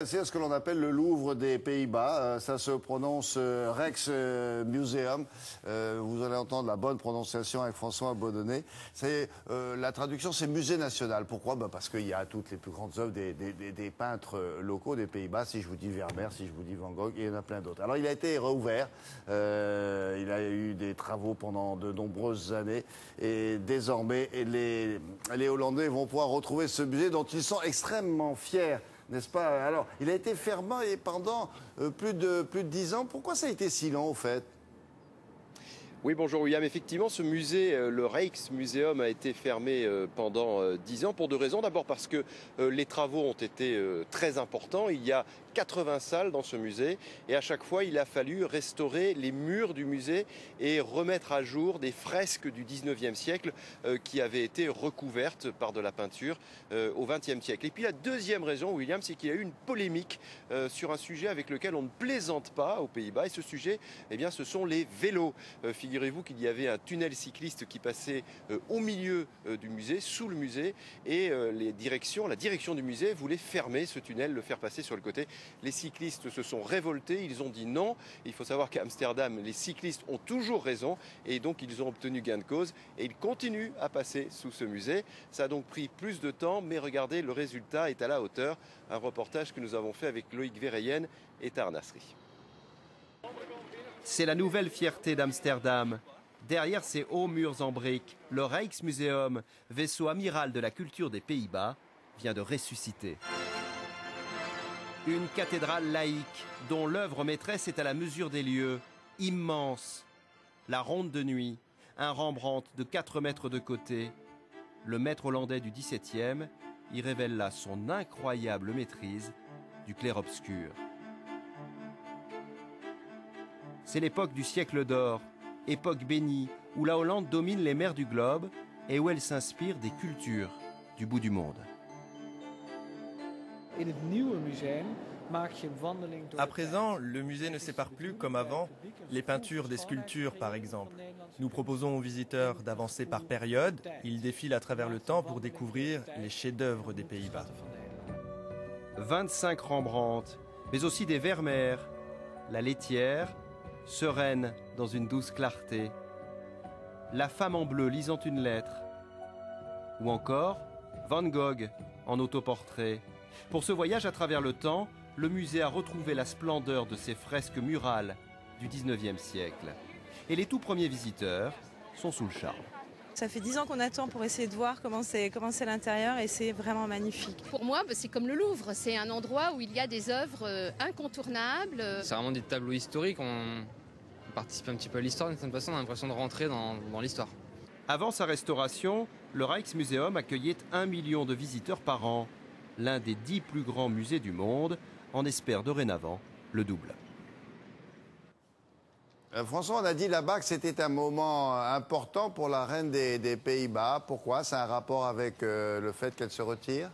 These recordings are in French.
C'est ce que l'on appelle le Louvre des Pays-Bas. Ça se prononce Rijksmuseum. Vous allez entendre la bonne prononciation avec François Baudonnet. La traduction, c'est musée national. Pourquoi? Parce qu'il y a toutes les plus grandes œuvres des peintres locaux des Pays-Bas. Si je vous dis Vermeer, si je vous dis Van Gogh, il y en a plein d'autres. Alors, il a été rouvert. Il a eu des travaux pendant de nombreuses années. Et désormais, les Hollandais vont pouvoir retrouver ce musée dont ils sont extrêmement fiers. N'est-ce pas? Alors, il a été fermé pendant plus de 10 ans. Pourquoi ça a été si long, au fait? Oui, bonjour William. Effectivement, ce musée, le Rijksmuseum, a été fermé pendant 10 ans pour deux raisons. D'abord parce que les travaux ont été très importants. Il y a 80 salles dans ce musée et à chaque fois, il a fallu restaurer les murs du musée et remettre à jour des fresques du 19e siècle qui avaient été recouvertes par de la peinture au 20e siècle. Et puis la deuxième raison, William, c'est qu'il y a eu une polémique sur un sujet avec lequel on ne plaisante pas aux Pays-Bas. Et ce sujet, eh bien, ce sont les vélos. Figurez-vous qu'il y avait un tunnel cycliste qui passait au milieu du musée, sous le musée, et la direction du musée voulait fermer ce tunnel, le faire passer sur le côté. Les cyclistes se sont révoltés, ils ont dit non. Il faut savoir qu'à Amsterdam, les cyclistes ont toujours raison, et donc ils ont obtenu gain de cause, et ils continuent à passer sous ce musée. Ça a donc pris plus de temps, mais regardez, le résultat est à la hauteur. Un reportage que nous avons fait avec Loïc Verheyen et Tahar Nasri. C'est la nouvelle fierté d'Amsterdam. Derrière ces hauts murs en briques, le Rijksmuseum, vaisseau amiral de la culture des Pays-Bas, vient de ressusciter. Une cathédrale laïque dont l'œuvre maîtresse est à la mesure des lieux, immense. La ronde de nuit, un Rembrandt de 4 mètres de côté. Le maître hollandais du XVIIe y révèle là son incroyable maîtrise du clair-obscur. C'est l'époque du siècle d'or, époque bénie, où la Hollande domine les mers du globe et où elle s'inspire des cultures du bout du monde. À présent, le musée ne sépare plus comme avant les peintures des sculptures, par exemple. Nous proposons aux visiteurs d'avancer par période. Ils défilent à travers le temps pour découvrir les chefs-d'œuvre des Pays-Bas. 25 Rembrandt, mais aussi des Vermeer, la laitière, sereine dans une douce clarté, la femme en bleu lisant une lettre, ou encore Van Gogh en autoportrait. Pour ce voyage à travers le temps, le musée a retrouvé la splendeur de ses fresques murales du 19e siècle. Et les tout premiers visiteurs sont sous le charme. Ça fait 10 ans qu'on attend pour essayer de voir comment c'est l'intérieur et c'est vraiment magnifique. Pour moi, c'est comme le Louvre, c'est un endroit où il y a des œuvres incontournables. C'est vraiment des tableaux historiques, on participe un petit peu à l'histoire, d'une certaine façon, on a l'impression de rentrer dans l'histoire. Avant sa restauration, le Rijksmuseum accueillait 1 million de visiteurs par an. L'un des 10 plus grands musées du monde en espère dorénavant le double. François, on a dit là-bas que c'était un moment important pour la reine des Pays-Bas. Pourquoi? C'est un rapport avec le fait qu'elle se retire?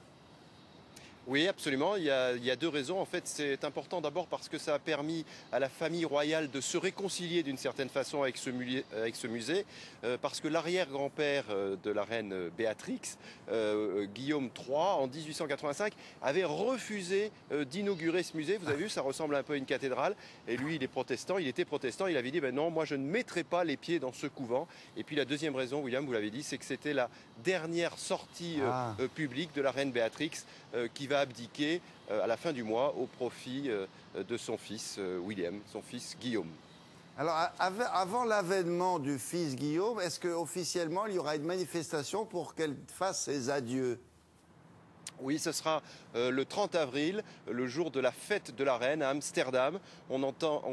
Oui, absolument. Il y a deux raisons. En fait, c'est important d'abord parce que ça a permis à la famille royale de se réconcilier d'une certaine façon avec ce musée, parce que l'arrière-grand-père de la reine Béatrix, Guillaume III, en 1885, avait refusé d'inaugurer ce musée. Vous avez vu, ça ressemble un peu à une cathédrale. Et lui, il était protestant. Il avait dit, ben non, moi je ne mettrai pas les pieds dans ce couvent. Et puis la deuxième raison, William, vous l'avez dit, c'est que c'était la dernière sortie publique de la reine Béatrix qui va abdiquer à la fin du mois au profit de son fils William, son fils Guillaume. Alors, avant l'avènement du fils Guillaume, est-ce qu'officiellement, il y aura une manifestation pour qu'elle fasse ses adieux? Oui, ce sera le 30 avril, le jour de la fête de la reine à Amsterdam. On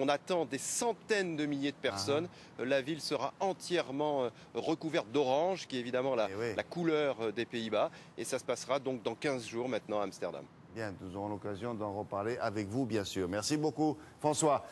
attend des centaines de milliers de personnes. La ville sera entièrement recouverte d'orange, qui est évidemment la couleur des Pays-Bas. Et ça se passera donc dans 15 jours maintenant à Amsterdam. Bien, nous aurons l'occasion d'en reparler avec vous, bien sûr. Merci beaucoup, François.